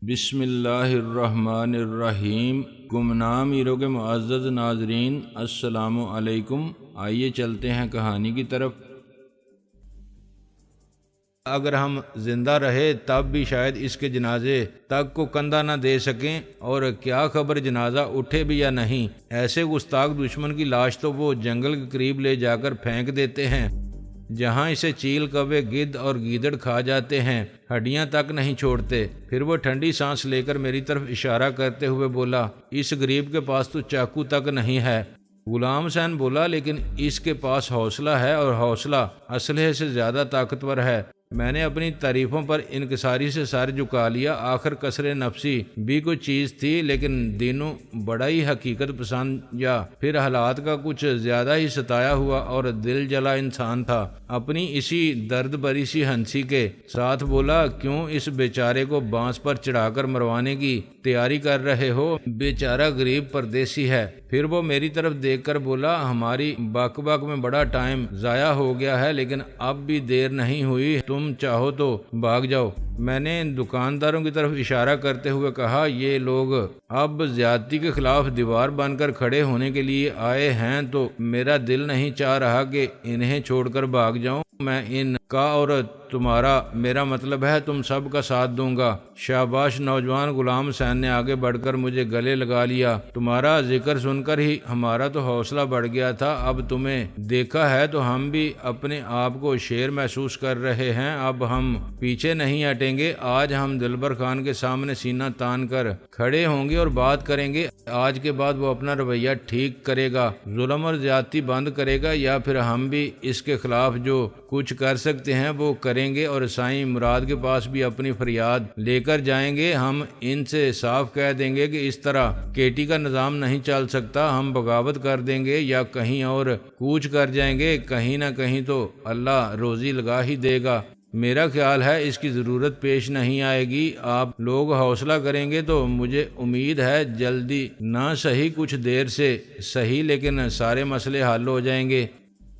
بسم اللہ الرحمن الرحیم۔ گمنام ہیرو کے معزز ناظرین، السلام علیکم۔ آئیے چلتے ہیں کہانی کی طرف۔ اگر ہم زندہ رہے تب بھی شاید اس کے جنازے تک کو کندھا نہ دے سکیں، اور کیا خبر جنازہ اٹھے بھی یا نہیں۔ ایسے گستاخ دشمن کی لاش تو وہ جنگل کے قریب لے جا کر پھینک دیتے ہیں جہاں اسے چیل، کوے، گدھ اور گیدڑ کھا جاتے ہیں، ہڈیاں تک نہیں چھوڑتے۔ پھر وہ ٹھنڈی سانس لے کر میری طرف اشارہ کرتے ہوئے بولا، اس غریب کے پاس تو چاقو تک نہیں ہے۔ غلام حسین بولا، لیکن اس کے پاس حوصلہ ہے، اور حوصلہ اسلحے سے زیادہ طاقتور ہے۔ میں نے اپنی تعریفوں پر انکساری سے سر جھکا لیا۔ آخر کسر نفسی بھی کوئی چیز تھی، لیکن دینو بڑا ہی حقیقت پسند یا پھر حالات کا کچھ زیادہ ہی ستایا ہوا اور دل جلا انسان تھا۔ اپنی اسی درد بری سی ہنسی کے ساتھ بولا، کیوں اس بیچارے کو بانس پر چڑھا کر مروانے کی تیاری کر رہے ہو؟ بیچارہ غریب پردیسی ہے۔ پھر وہ میری طرف دیکھ کر بولا، ہماری بک بک میں بڑا ٹائم ضائع ہو گیا ہے، لیکن اب بھی دیر نہیں ہوئی، تم چاہو تو بھاگ جاؤ۔ میں نے دکانداروں کی طرف اشارہ کرتے ہوئے کہا، یہ لوگ اب زیادتی کے خلاف دیوار بن کر کھڑے ہونے کے لیے آئے ہیں، تو میرا دل نہیں چاہ رہا کہ انہیں چھوڑ کر بھاگ جاؤں۔ میں ان کا اور تمہارا، میرا مطلب ہے تم سب کا ساتھ دوں گا۔ شاباش نوجوان۔ غلام حسین نے آگے بڑھ کر مجھے گلے لگا لیا۔ تمہارا ذکر سن کر ہی ہمارا تو حوصلہ بڑھ گیا تھا۔ اب تمہیں دیکھا ہے تو ہم بھی اپنے آپ کو شیر محسوس کر رہے ہیں۔ اب ہم پیچھے نہیں ہٹیں گے۔ آج ہم دلبر خان کے سامنے سینہ تان کر کھڑے ہوں گے اور بات کریں گے۔ آج کے بعد وہ اپنا رویہ ٹھیک کرے گا، ظلم اور زیادتی بند کرے گا، یا پھر ہم بھی اس کے خلاف جو کچھ کر سکتے ہیں وہ کریں گے، اور سائیں مراد کے پاس بھی اپنی فریاد لے کر جائیں گے۔ ہم ان سے صاف کہہ دیں گے کہ اس طرح کیٹی کا نظام نہیں چل سکتا۔ ہم بغاوت کر دیں گے یا کہیں اور کوچ کر جائیں گے۔ کہیں نہ کہیں تو اللہ روزی لگا ہی دے گا۔ میرا خیال ہے اس کی ضرورت پیش نہیں آئے گی۔ آپ لوگ حوصلہ کریں گے تو مجھے امید ہے جلدی نہ صحیح کچھ دیر سے صحیح، لیکن سارے مسئلے حل ہو جائیں گے۔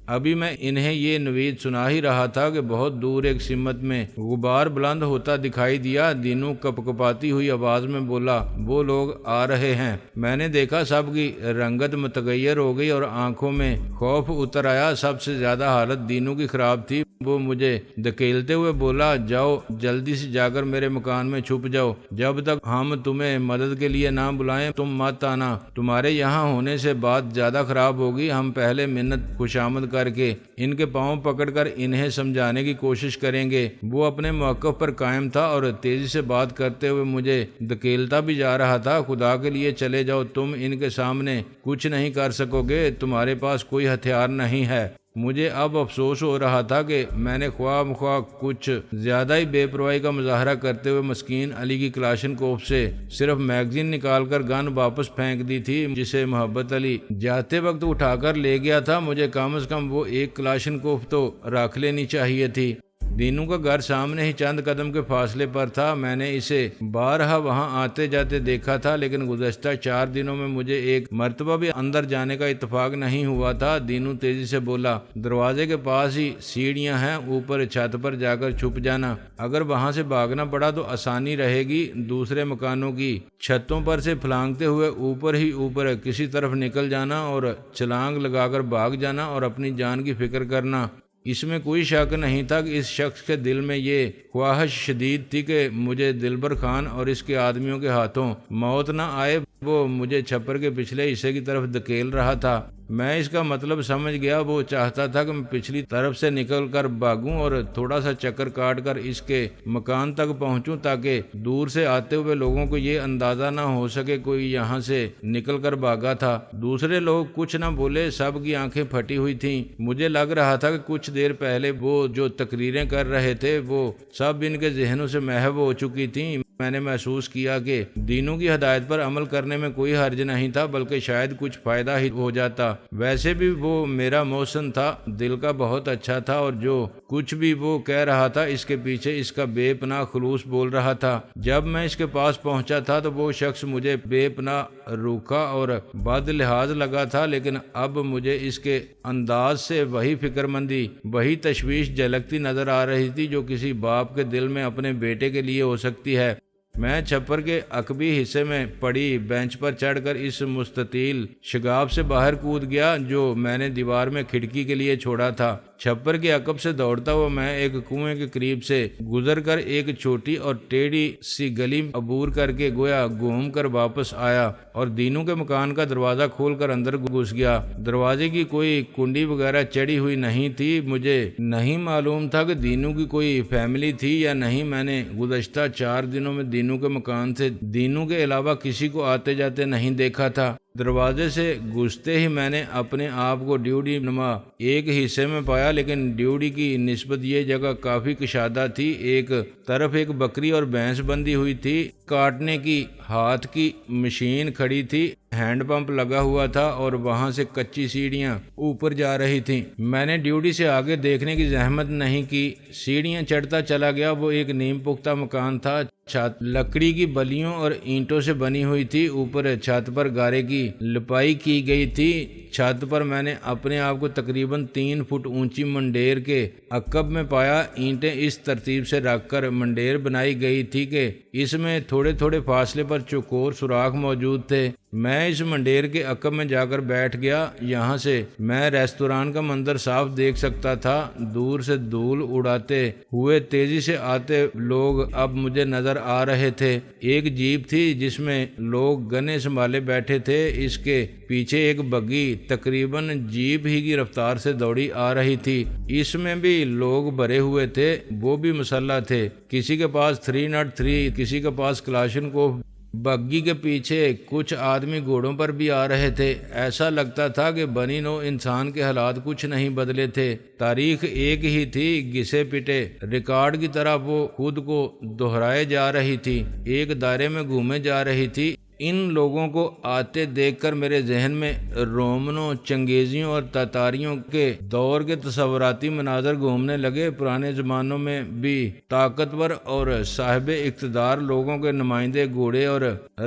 ابھی میں انہیں یہ نوید سنا ہی رہا تھا کہ بہت دور ایک سمت میں غبار بلند ہوتا دکھائی دیا۔ دینو کپ کپاتی ہوئی آواز میں بولا، وہ لوگ آ رہے ہیں۔ میں نے دیکھا سب کی رنگت متغیر ہو گئی اور آنکھوں میں خوف اتر آیا۔ سب سے زیادہ حالت دینو کی خراب تھی۔ وہ مجھے دھکیلتے ہوئے بولا، جاؤ جلدی سے جا کر میرے مکان میں چھپ جاؤ۔ جب تک ہم تمہیں مدد کے لیے نہ بلائیں تم مت آنا۔ تمہارے یہاں ہونے سے بات زیادہ خراب ہوگی۔ ہم پہلے منت خوشامد کر کے ان کے پاؤں پکڑ کر انہیں سمجھانے کی کوشش کریں گے۔ وہ اپنے موقف پر قائم تھا اور تیزی سے بات کرتے ہوئے مجھے دھکیلتا بھی جا رہا تھا۔ خدا کے لیے چلے جاؤ، تم ان کے سامنے کچھ نہیں کر سکو گے، تمہارے پاس کوئی ہتھیار نہیں ہے۔ مجھے اب افسوس ہو رہا تھا کہ میں نے خواہ مخواہ کچھ زیادہ ہی بے پرواہی کا مظاہرہ کرتے ہوئے مسکین علی کی کلاشن کوف سے صرف میگزین نکال کر گن واپس پھینک دی تھی، جسے محبت علی جاتے وقت اٹھا کر لے گیا تھا۔ مجھے کم از کم وہ ایک کلاشن کوف تو رکھ لینی چاہیے تھی۔ دینو کا گھر سامنے ہی چند قدم کے فاصلے پر تھا۔ میں نے اسے بارہا وہاں آتے جاتے دیکھا تھا، لیکن گزشتہ 4 دنوں میں مجھے ایک مرتبہ بھی اندر جانے کا اتفاق نہیں ہوا تھا۔ دینو تیزی سے بولا، دروازے کے پاس ہی سیڑھیاں ہیں، اوپر چھت پر جا کر چھپ جانا۔ اگر وہاں سے بھاگنا پڑا تو آسانی رہے گی۔ دوسرے مکانوں کی چھتوں پر سے پھلانگتے ہوئے اوپر ہی اوپر کسی طرف نکل جانا اور چھلانگ لگا کر بھاگ جانا اور اپنی جان کی فکر کرنا۔ اس میں کوئی شک نہیں تھا کہ اس شخص کے دل میں یہ خواہش شدید تھی کہ مجھے دلبر خان اور اس کے آدمیوں کے ہاتھوں موت نہ آئے۔ وہ مجھے چھپر کے پچھلے حصے کی طرف دھکیل رہا تھا۔ میں اس کا مطلب سمجھ گیا۔ وہ چاہتا تھا کہ میں پچھلی طرف سے نکل کر بھاگوں اور تھوڑا سا چکر کاٹ کر اس کے مکان تک پہنچوں، تاکہ دور سے آتے ہوئے لوگوں کو یہ اندازہ نہ ہو سکے کوئی یہاں سے نکل کر بھاگا تھا۔ دوسرے لوگ کچھ نہ بولے، سب کی آنکھیں پھٹی ہوئی تھیں۔ مجھے لگ رہا تھا کہ کچھ دیر پہلے وہ جو تقریریں کر رہے تھے وہ سب ان کے ذہنوں سے محو ہو چکی تھیں۔ میں نے محسوس کیا کہ دینوں کی ہدایت پر عمل کرنے میں کوئی حرج نہیں تھا، بلکہ شاید کچھ فائدہ ہی ہو جاتا۔ ویسے بھی وہ میرا محسن تھا، دل کا بہت اچھا تھا، اور جو کچھ بھی وہ کہہ رہا تھا اس کے پیچھے اس کا بے پناہ خلوص بول رہا تھا۔ جب میں اس کے پاس پہنچا تھا تو وہ شخص مجھے بے پناہ روکھا اور بد لحاظ لگا تھا، لیکن اب مجھے اس کے انداز سے وہی فکر مندی، وہی تشویش جھلکتی نظر آ رہی تھی جو کسی باپ کے دل میں اپنے بیٹے کے لیے ہو سکتی ہے۔ میں چھپر کے عقبی حصے میں پڑی بینچ پر چڑھ کر اس مستطیل شگاف سے باہر کود گیا جو میں نے دیوار میں کھڑکی کے لیے چھوڑا تھا۔ چھپر کے عقب سے دوڑتا ہوا میں ایک کنویں کے قریب سے گزر کر ایک چھوٹی اور ٹیڑھی سی گلی عبور کر کے گویا گھوم کر واپس آیا اور دینو کے مکان کا دروازہ کھول کر اندر گھس گیا۔ دروازے کی کوئی کنڈی وغیرہ چڑھی ہوئی نہیں تھی۔ مجھے نہیں معلوم تھا کہ دینو کی کوئی فیملی تھی یا نہیں۔ میں نے گزشتہ 4 دنوں میں دینو کے مکان سے دینو کے علاوہ کسی کو آتے جاتے نہیں دیکھا تھا۔ دروازے سے گھستے ہی میں نے اپنے آپ کو ڈیوڑی نما ایک حصے میں پایا، لیکن ڈیوڑی کی نسبت یہ جگہ کافی کشادہ تھی۔ ایک طرف ایک بکری اور بھینس بندھی ہوئی تھی، کاٹنے کی ہاتھ کی مشین کھڑی تھی، ہینڈ پمپ لگا ہوا تھا اور وہاں سے کچی سیڑھیاں اوپر جا رہی تھیں۔ میں نے ڈیوٹی سے آگے دیکھنے کی زحمت نہیں کی، سیڑھیاں چڑھتا چلا گیا۔ وہ ایک نیم پختہ مکان تھا، چھت لکڑی کی بلیوں اور اینٹوں سے بنی ہوئی تھی، اوپر چھت پر گارے کی لپائی کی گئی تھی۔ چھت پر میں نے اپنے آپ کو تقریباً 3 فٹ اونچی منڈیر کے عقب میں پایا۔ اینٹیں اس ترتیب سے رکھ کر منڈیر بنائی گئی تھی کہ اس میں تھوڑے تھوڑے فاصلے پر چوکور سوراخ موجود تھے۔ میں اس منڈیر کے عقب میں جا کر بیٹھ گیا۔ یہاں سے میں ریستوران کا منظر صاف دیکھ سکتا تھا۔ دور سے دھول اڑاتے ہوئے تیزی سے آتے لوگ اب مجھے نظر آ رہے تھے۔ ایک جیپ تھی جس میں لوگ گنے سنبھالے بیٹھے تھے، اس کے پیچھے ایک بگی تقریباً جیپ ہی کی رفتار سے دوڑی آ رہی تھی۔ اس میں بھی لوگ بھرے ہوئے تھے، وہ بھی مسلح تھے، کسی کے پاس 303، کسی کے پاس کلاشنکوف۔ بگی کے پیچھے کچھ آدمی گھوڑوں پر بھی آ رہے تھے۔ ایسا لگتا تھا کہ بنی نوع انسان کے حالات کچھ نہیں بدلے تھے، تاریخ ایک ہی تھی، گھسے پٹے ریکارڈ کی طرح وہ خود کو دہرائے جا رہی تھی، ایک دائرے میں گھومے جا رہی تھی۔ ان لوگوں کو آتے دیکھ کر میرے ذہن میں رومنوں، چنگیزیوں اور تاتاریوں کے دور کے تصوراتی مناظر گھومنے لگے۔ پرانے زمانوں میں بھی طاقتور اور صاحب اقتدار لوگوں کے نمائندے گھوڑے اور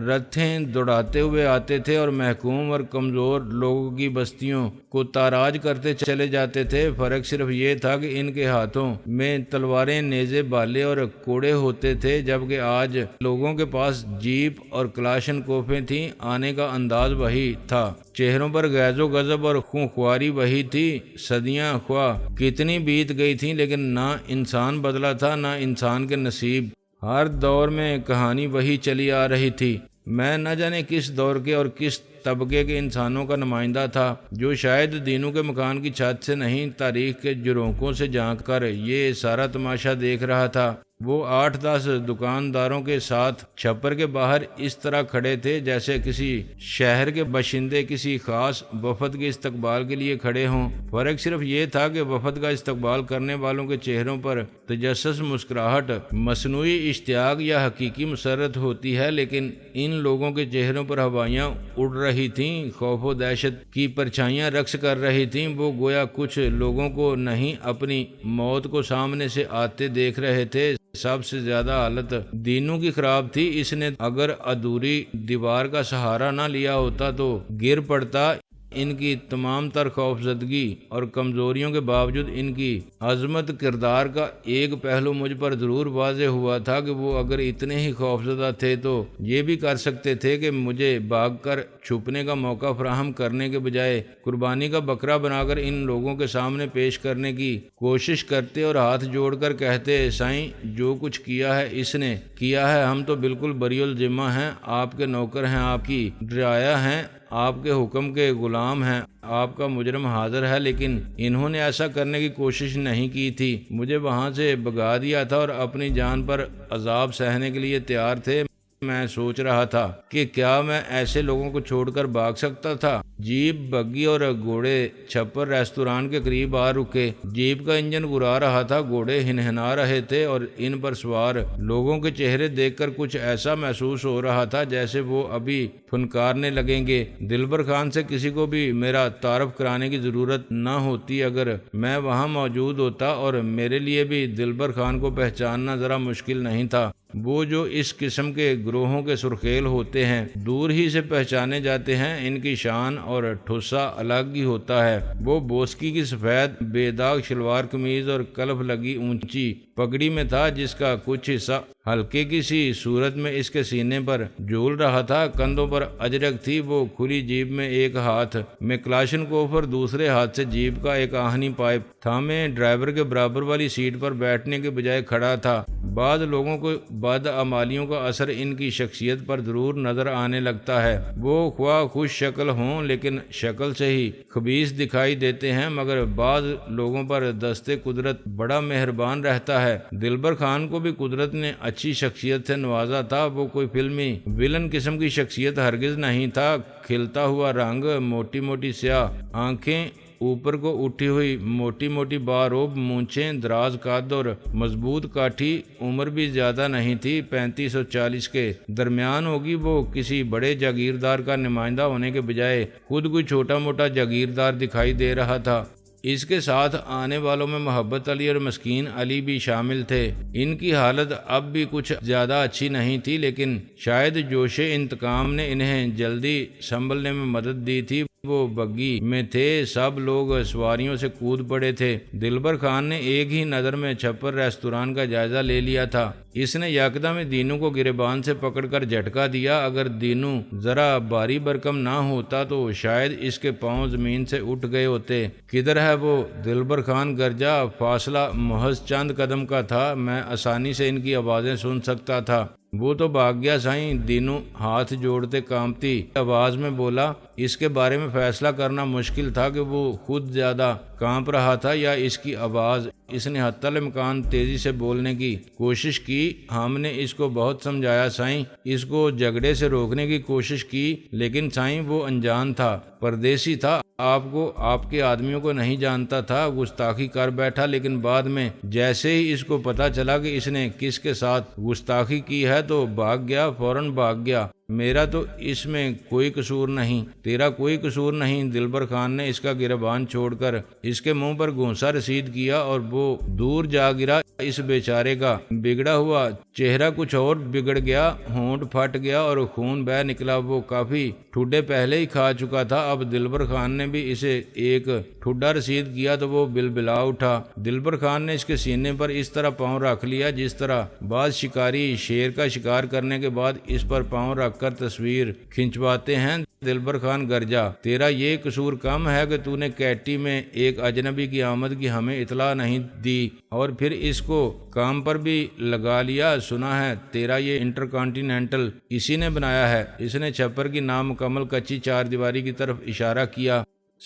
رتھیں دوڑاتے ہوئے آتے تھے اور محکوم اور کمزور لوگوں کی بستیوں کو تاراج کرتے چلے جاتے تھے۔ فرق صرف یہ تھا کہ ان کے ہاتھوں میں تلواریں، نیزے، بھالے اور کوڑے ہوتے تھے، جبکہ آج لوگوں کے پاس جیپ اور کلاشن کوفیں تھیں۔ آنے کا انداز وہی تھا، چہروں پر غیظ و غضب اور خونخواری وہی تھی۔ صدیاں خواہ کتنی بیت گئی تھیں، لیکن نہ انسان بدلا تھا، نہ انسان کے نصیب۔ ہر دور میں کہانی وہی چلی آ رہی تھی۔ میں نہ جانے کس دور کے اور کس طبقے کے انسانوں کا نمائندہ تھا، جو شاید دینوں کے مکان کی چھت سے نہیں، تاریخ کے جھروکوں سے جھانک کر یہ سارا تماشا دیکھ رہا تھا۔ وہ 8-10 دکانداروں کے ساتھ چھپر کے باہر اس طرح کھڑے تھے جیسے کسی شہر کے باشندے کسی خاص وفد کے استقبال کے لیے کھڑے ہوں۔ فرق صرف یہ تھا کہ وفد کا استقبال کرنے والوں کے چہروں پر تجسس، مسکراہٹ، مصنوعی اشتیاق یا حقیقی مسرت ہوتی ہے، لیکن ان لوگوں کے چہروں پر ہوائیاں اڑ رہی تھیں، خوف و دہشت کی پرچھائیاں رقص کر رہی تھیں۔ وہ گویا کچھ لوگوں کو نہیں، اپنی موت کو سامنے سے آتے دیکھ رہے تھے۔ سب سے زیادہ حالت دینو کی خراب تھی۔ اس نے اگر ادھوری دیوار کا سہارا نہ لیا ہوتا تو گر پڑتا۔ ان کی تمام تر خوفزدگی اور کمزوریوں کے باوجود ان کی عظمت کردار کا ایک پہلو مجھ پر ضرور واضح ہوا تھا کہ وہ اگر اتنے ہی خوفزدہ تھے تو یہ بھی کر سکتے تھے کہ مجھے بھاگ کر چھپنے کا موقع فراہم کرنے کے بجائے قربانی کا بکرا بنا کر ان لوگوں کے سامنے پیش کرنے کی کوشش کرتے اور ہاتھ جوڑ کر کہتے، سائیں جو کچھ کیا ہے اس نے کیا ہے، ہم تو بالکل بری الذمہ ہیں، آپ کے نوکر ہیں، آپ کی رعایا ہیں، آپ کے حکم کے غلام ہیں، آپ کا مجرم حاضر ہے۔ لیکن انہوں نے ایسا کرنے کی کوشش نہیں کی تھی، مجھے وہاں سے بھگا دیا تھا اور اپنی جان پر عذاب سہنے کے لیے تیار تھے۔ میں سوچ رہا تھا کہ کیا میں ایسے لوگوں کو چھوڑ کر بھاگ سکتا تھا؟ جیپ، بگی اور گھوڑے چھپر ریستوران کے قریب آ رکے۔ جیپ کا انجن گھرا رہا تھا، گھوڑے ہنہنا رہے تھے اور ان پر سوار لوگوں کے چہرے دیکھ کر کچھ ایسا محسوس ہو رہا تھا جیسے وہ ابھی پھنکارنے لگیں گے۔ دلبر خان سے کسی کو بھی میرا تعارف کرانے کی ضرورت نہ ہوتی، اگر میں وہاں موجود ہوتا، اور میرے لیے بھی دلبر خان کو پہچاننا ذرا مشکل نہیں تھا۔ وہ جو اس قسم کے گروہوں کے سرخیل ہوتے ہیں دور ہی سے پہچانے جاتے ہیں، ان کی شان اور ٹھسا الگ ہی ہوتا ہے۔ وہ بوسکی کی سفید بے داغ شلوار قمیض اور کلف لگی اونچی پگڑی میں تھا، جس کا کچھ حصہ ہلکے کی سی صورت میں اس کے سینے پر جھول رہا تھا۔ کندھوں پر اجرک تھی۔ وہ کھلی جیب میں ایک ہاتھ میں کلاشنکوف اور دوسرے ہاتھ سے جیب کا ایک آہنی پائپ تھامے ڈرائیور کے برابر والی سیٹ پر بیٹھنے کے بجائے کھڑا تھا۔ بعض لوگوں کو بدعمالیوں کا اثر ان کی شخصیت پر ضرور نظر آنے لگتا ہے۔ وہ خواہ خوش شکل ہوں لیکن شکل سے ہی خبیث دکھائی دیتے ہیں، مگر بعض لوگوں پر دست قدرت بڑا مہربان رہتا ہے۔ دلبر خان کو بھی قدرت نے اچھی شخصیت سے نوازا تھا۔ وہ کوئی فلمی ویلن قسم کی شخصیت ہرگز نہیں تھا۔ کھلتا ہوا رنگ، موٹی موٹی سیاہ آنکھیں، اوپر کو اٹھی ہوئی موٹی موٹی باروب مونچھیں، دراز قد اور مضبوط کاٹھی۔ عمر بھی زیادہ نہیں تھی، 35 اور 40 کے درمیان ہوگی۔ وہ کسی بڑے جاگیردار کا نمائندہ ہونے کے بجائے خود کوئی چھوٹا موٹا جاگیردار دکھائی دے رہا تھا۔ اس کے ساتھ آنے والوں میں محبت علی اور مسکین علی بھی شامل تھے۔ ان کی حالت اب بھی کچھ زیادہ اچھی نہیں تھی، لیکن شاید جوش انتقام نے انہیں جلدی سنبھلنے میں مدد دی تھی۔ وہ بگی میں تھے، سب لوگ سواریوں سے کود پڑے تھے۔ دلبر خان نے ایک ہی نظر میں چھپر ریستوران کا جائزہ لے لیا تھا۔ اس نے یکدم دینو کو گریبان سے پکڑ کر جھٹکا دیا۔ اگر دینو ذرا بھاری بھرکم نہ ہوتا تو شاید اس کے پاؤں زمین سے اٹھ گئے ہوتے۔ کدھر ہے وہ؟ دلبر خان گرجا۔ فاصلہ محض چند قدم کا تھا، میں آسانی سے ان کی آوازیں سن سکتا تھا۔ وہ تو بھاگ گیا سائیں، دینو ہاتھ جوڑتے کانپتی آواز میں بولا۔ اس کے بارے میں فیصلہ کرنا مشکل تھا کہ وہ خود زیادہ کانپ رہا تھا یا اس کی آواز۔ اس نے حتی الامکان تیزی سے بولنے کی کوشش کی۔ ہم نے اس کو بہت سمجھایا سائیں، اس کو جھگڑے سے روکنے کی کوشش کی، لیکن سائیں وہ انجان تھا، پردیسی تھا، آپ کو آپ کے آدمیوں کو نہیں جانتا تھا۔ گستاخی کر بیٹھا، لیکن بعد میں جیسے ہی اس کو پتا چلا کہ اس نے کس کے ساتھ گستاخی کی ہے تو بھاگ گیا، فوراً بھاگ گیا۔ میرا تو اس میں کوئی قصور نہیں، تیرا کوئی قصور نہیں۔ دلبر خان نے اس کا گریبان چھوڑ کر اس کے منہ پر گھونسا رسید کیا اور وہ دور جا گرا۔ اس بیچارے کا بگڑا ہوا چہرہ کچھ اور بگڑ گیا، ہونٹ پھٹ گیا اور خون بہہ نکلا۔ وہ کافی ٹھڈے پہلے ہی کھا چکا تھا۔ اب دلبر خان نے بھی اسے ایک ٹھڈا رسید کیا تو وہ بلبلا اٹھا۔ دلبر خان نے اس کے سینے پر اس طرح پاؤں رکھ لیا جس طرح بعض شکاری شیر کا شکار کرنے کے بعد اس پر پاؤں رکھ کر تصویر کھنچواتے ہیں۔ دلبر خان گرجا، تیرا یہ قصور کم ہے کہ تو نے کیٹی میں ایک اجنبی کی آمد کی ہمیں اطلاع نہیں دی اور پھر اس کو کام پر بھی لگا لیا۔ سنا ہے تیرا یہ انٹر کانٹیننٹل اسی نے بنایا ہے۔ اس نے چھپر کی نامکمل کچی چار دیواری کی طرف اشارہ کیا۔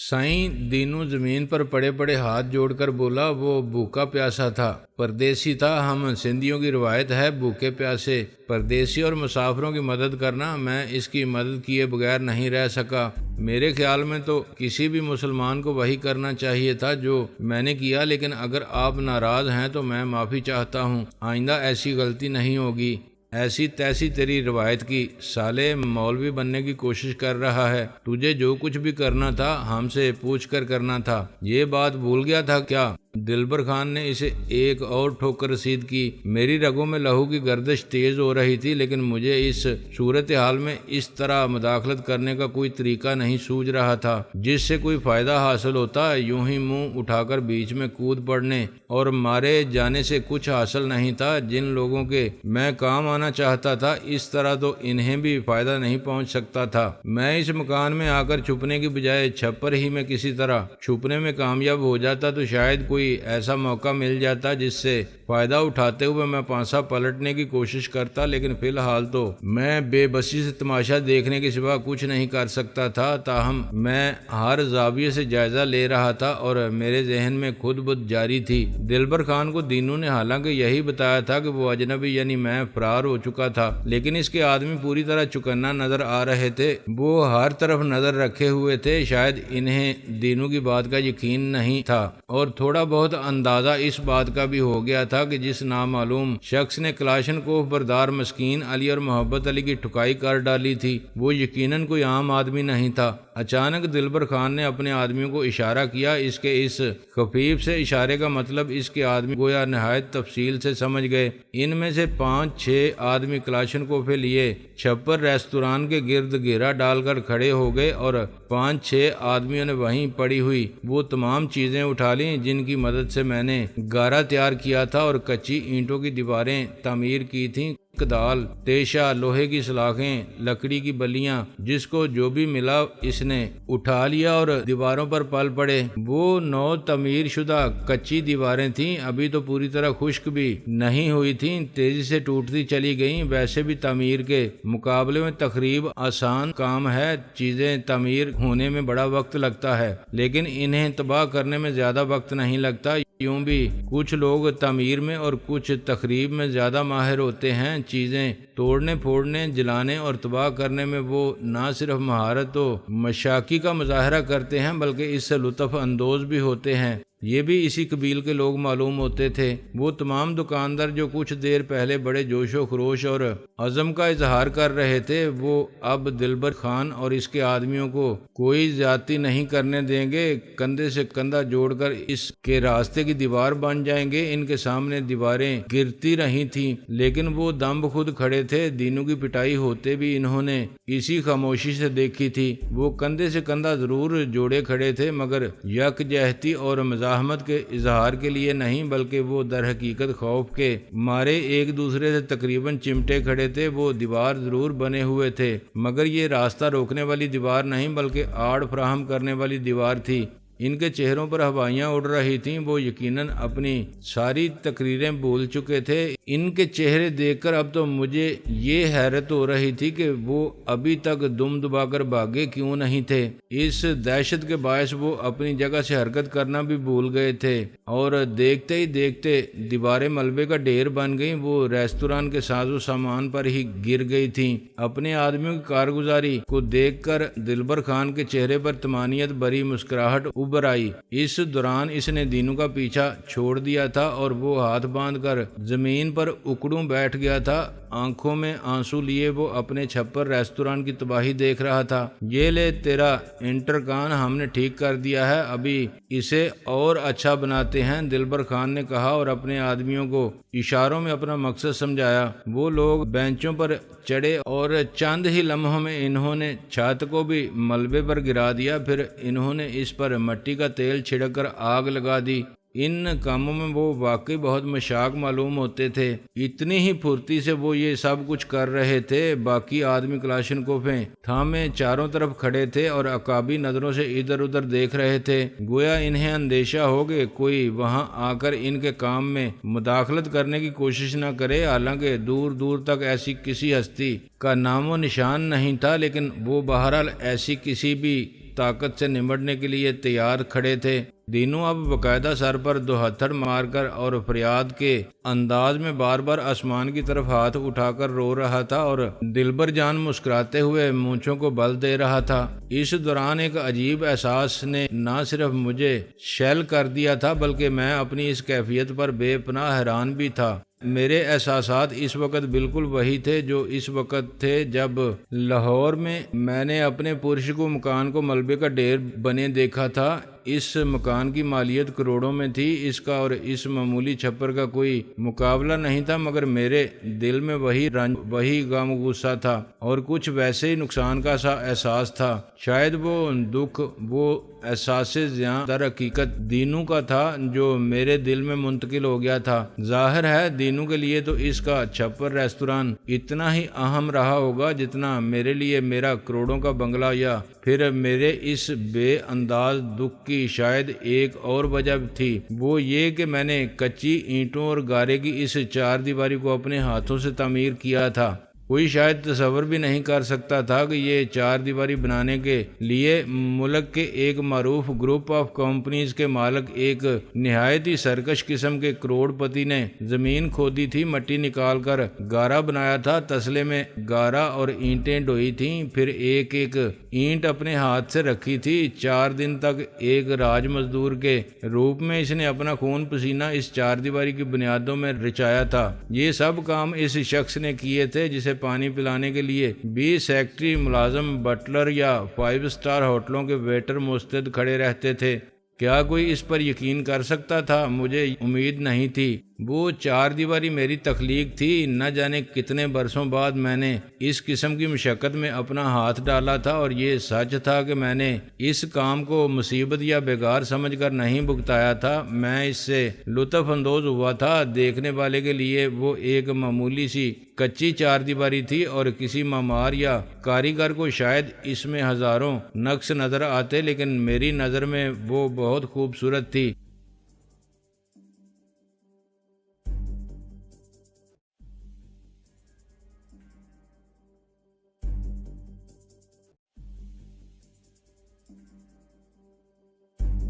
سائیں دینو زمین پر پڑے پڑے ہاتھ جوڑ کر بولا، وہ بھوکا پیاسا تھا، پردیسی تھا۔ ہم سندھیوں کی روایت ہے بھوکے پیاسے پردیسی اور مسافروں کی مدد کرنا۔ میں اس کی مدد کیے بغیر نہیں رہ سکا۔ میرے خیال میں تو کسی بھی مسلمان کو وہی کرنا چاہیے تھا جو میں نے کیا، لیکن اگر آپ ناراض ہیں تو میں معافی چاہتا ہوں، آئندہ ایسی غلطی نہیں ہوگی۔ ایسی تیسی تیری روایت کی، سالے مولوی بننے کی کوشش کر رہا ہے۔ تجھے جو کچھ بھی کرنا تھا ہم سے پوچھ کر کرنا تھا۔ یہ بات بھول گیا تھا کیا؟ دلبر خان نے اسے ایک اور ٹھوکر رسید کی۔ میری رگوں میں لہو کی گردش تیز ہو رہی تھی، لیکن مجھے اس صورتحال میں اس طرح مداخلت کرنے کا کوئی طریقہ نہیں سوجھ رہا تھا جس سے کوئی فائدہ حاصل ہوتا۔ یوں ہی منہ اٹھا کر بیچ میں کود پڑنے اور مارے جانے سے کچھ حاصل نہیں تھا۔ جن لوگوں کے میں کام آنا چاہتا تھا اس طرح تو انہیں بھی فائدہ نہیں پہنچ سکتا تھا۔ میں اس مکان میں آ کر چھپنے کی بجائے چھپر ہی میں کسی طرح چھپنے میں کامیاب ہو جاتا تو شاید کوئی ایسا موقع مل جاتا جس سے فائدہ اٹھاتے ہوئے میں پانسا پلٹنے کی کوشش کرتا، لیکن فی الحال تو میں بے بسی سے تماشا دیکھنے کے سوا کچھ نہیں کر سکتا تھا۔ تاہم میں ہر زاویے سے جائزہ لے رہا تھا اور میرے ذہن میں خود بد جاری تھی۔ دلبر خان کو دینو نے حالانکہ یہی بتایا تھا کہ وہ اجنبی یعنی میں فرار ہو چکا تھا، لیکن اس کے آدمی پوری طرح چکنا نظر آ رہے تھے۔ وہ ہر طرف نظر رکھے ہوئے تھے۔ شاید انہیں دینو کی بات کا یقین نہیں تھا اور تھوڑا بہت بہت اندازہ اس بات کا بھی ہو گیا تھا کہ جس نامعلوم شخص نے کلاشنکوف بردار مسکین علی اور محبت علی کی ٹھکائی کر ڈالی تھی وہ یقیناً کوئی عام آدمی نہیں تھا۔ اچانک دلبر خان نے اپنے آدمیوں کو اشارہ کیا۔ اس کے اس خفیف سے اشارے کا مطلب اس کے آدمی گویا نہایت تفصیل سے سمجھ گئے۔ ان میں سے 5-6 آدمی کلاشنکوف لیے چھپر ریستوران کے گرد گھیرا ڈال کر کھڑے ہو گئے اور 5-6 آدمیوں نے وہیں پڑی ہوئی وہ تمام چیزیں اٹھا لیں جن کی مدد سے میں نے گارا تیار کیا تھا اور کچی اینٹوں کی دیواریں تعمیر کی تھیں۔ کدال، تیشہ، لوہے کی سلاخیں، لکڑی کی بلیاں، جس کو جو بھی ملا اس نے اٹھا لیا اور دیواروں پر پل پڑے۔ وہ 9 تعمیر شدہ کچی دیواریں تھیں، ابھی تو پوری طرح خشک بھی نہیں ہوئی تھیں، تیزی سے ٹوٹتی چلی گئیں۔ ویسے بھی تعمیر کے مقابلے میں تخریب آسان کام ہے، چیزیں تعمیر ہونے میں بڑا وقت لگتا ہے لیکن انہیں تباہ کرنے میں زیادہ وقت نہیں لگتا۔ یوں بھی کچھ لوگ تعمیر میں اور کچھ تخریب میں زیادہ ماہر ہوتے ہیں۔ چیزیں توڑنے، پھوڑنے، جلانے اور تباہ کرنے میں وہ نہ صرف مہارت و مشاقی کا مظاہرہ کرتے ہیں بلکہ اس سے لطف اندوز بھی ہوتے ہیں۔ یہ بھی اسی قبیل کے لوگ معلوم ہوتے تھے۔ وہ تمام دکاندار جو کچھ دیر پہلے بڑے جوش و خروش اور عزم کا اظہار کر رہے تھے وہ اب دلبر خان اور اس کے آدمیوں کو کوئی زیادتی نہیں کرنے دیں گے، کندھے سے کندھا جوڑ کر اس کے راستے کی دیوار بن جائیں گے۔ ان کے سامنے دیواریں گرتی رہی تھیں لیکن وہ دم بخود کھڑے تھے۔ دینوں کی پٹائی ہوتے بھی انہوں نے اسی خاموشی سے دیکھی تھی۔ وہ کندھے سے کندھا ضرور جوڑے کھڑے تھے مگر یکجہتی اور مزاحمت کے اظہار کے لیے نہیں بلکہ وہ در حقیقت خوف کے مارے ایک دوسرے سے تقریباً چمٹے کھڑے تھے۔ وہ دیوار ضرور بنے ہوئے تھے مگر یہ راستہ روکنے والی دیوار نہیں بلکہ آڑ فراہم کرنے والی دیوار تھی۔ ان کے چہروں پر ہوائیاں اڑ رہی تھیں، وہ یقیناً اپنی ساری تقریریں بھول چکے تھے۔ ان کے چہرے دیکھ کر اب تو مجھے یہ حیرت ہو رہی تھی کہ وہ ابھی تک دم دبا کر بھاگے کیوں نہیں تھے۔ اس دہشت کے باعث وہ اپنی جگہ سے حرکت کرنا بھی بھول گئے تھے اور دیکھتے ہی دیکھتے دیواریں ملبے کا ڈھیر بن گئیں۔ وہ ریستوران کے ساز و سامان پر ہی گر گئی تھیں۔ اپنے آدمیوں کی کارگزاری کو دیکھ کر دلبر خان کے چہرے پر طمانینت بھری مسکراہٹ ابھر آئی۔ اس دوران اس نے دینوں کا پیچھا چھوڑ دیا تھا اور وہ ہاتھ باندھ کر زمین پر اکڑوں بیٹھ گیا تھا۔ آنکھوں میں آنسو لیے وہ اپنے چھپر ریستوران کی تباہی دیکھ رہا تھا۔ یہ لے تیرا انٹرکان ہم نے ٹھیک کر دیا ہے، ابھی اسے اور اچھا بناتے ہیں، دلبر خان نے کہا اور اپنے آدمیوں کو اشاروں میں اپنا مقصد سمجھایا۔ وہ لوگ بینچوں پر چڑھے اور چند ہی لمحوں میں انہوں نے چھت کو بھی ملبے پر گرا دیا، پھر انہوں نے اس پر مٹی کا تیل چھڑک کر آگ لگا دی۔ ان کاموں میں وہ واقعی بہت مشاق معلوم ہوتے تھے۔ اتنی ہی پھرتی سے وہ یہ سب کچھ کر رہے تھے۔ باقی آدمی کلاشنکوفیں تھامے چاروں طرف کھڑے تھے اور عقابی نظروں سے ادھر ادھر دیکھ رہے تھے، گویا انہیں اندیشہ ہو کہ کوئی وہاں آ کر ان کے کام میں مداخلت کرنے کی کوشش نہ کرے۔ حالانکہ دور دور تک ایسی کسی ہستی کا نام و نشان نہیں تھا لیکن وہ بہرحال ایسی کسی بھی طاقت سے نمٹنے کے لیے تیار کھڑے تھے۔ دینوں اب باقاعدہ سر پر دوہتھڑ مار کر اور فریاد کے انداز میں بار بار آسمان کی طرف ہاتھ اٹھا کر رو رہا تھا اور دلبر جان مسکراتے ہوئے مونچھوں کو بل دے رہا تھا۔ اس دوران ایک عجیب احساس نے نہ صرف مجھے شیل کر دیا تھا بلکہ میں اپنی اس کیفیت پر بے پناہ حیران بھی تھا۔ میرے احساسات اس وقت بالکل وہی تھے جو اس وقت تھے جب لاہور میں نے اپنے پرسکون مکان کو ملبے کا ڈھیر بنے دیکھا تھا۔ اس مکان کی مالیت کروڑوں میں تھی، اس کا اور اس معمولی چھپر کا کوئی مقابلہ نہیں تھا مگر میرے دل میں وہی رنج، وہی غم غصہ تھا اور کچھ ویسے ہی نقصان کا سا احساس تھا۔ شاید وہ دکھ، وہ احساس زیاں در حقیقت دینوں کا تھا جو میرے دل میں منتقل ہو گیا تھا۔ ظاہر ہے دینوں کے لیے تو اس کا چھپر ریستوران اتنا ہی اہم رہا ہوگا جتنا میرے لیے میرا کروڑوں کا بنگلہ، یا پھر میرے اس بے انداز دکھ کی شاید ایک اور وجہ تھی، وہ یہ کہ میں نے کچی اینٹوں اور گارے کی اس چار دیواری کو اپنے ہاتھوں سے تعمیر کیا تھا۔ کوئی شاید تصور بھی نہیں کر سکتا تھا کہ یہ چار دیواری بنانے کے لیے ملک کے ایک معروف گروپ آف کمپنیز کے مالک ایک نہایت ہی سرکش قسم کے کروڑ پتی نے زمین کھودی تھی، مٹی نکال کر گارا بنایا تھا، تسلے میں گارا اور اینٹیں ڈوئی تھیں، پھر ایک ایک اینٹ اپنے ہاتھ سے رکھی تھی۔ 4 دن تک ایک راج مزدور کے روپ میں اس نے اپنا خون پسینہ اس چار دیواری کی بنیادوں میں رچایا تھا۔ یہ سب کام اس شخص نے کیے تھے جسے پانی پلانے کے لیے 20 سیکٹری ملازم، بٹلر یا 5 سٹار ہوٹلوں کے ویٹر مستعد کھڑے رہتے تھے۔ کیا کوئی اس پر یقین کر سکتا تھا؟ مجھے امید نہیں تھی۔ وہ چار دیواری میری تخلیق تھی۔ نہ جانے کتنے برسوں بعد میں نے اس قسم کی مشقت میں اپنا ہاتھ ڈالا تھا، اور یہ سچ تھا کہ میں نے اس کام کو مصیبت یا بیکار سمجھ کر نہیں بھگتایا تھا۔ میں اس سے لطف اندوز ہوا تھا۔ دیکھنے والے کے لیے وہ ایک معمولی سی کچی چار دیواری تھی، اور کسی معمار یا کاریگر کو شاید اس میں ہزاروں نقص نظر آتے، لیکن میری نظر میں وہ بہت خوبصورت تھی۔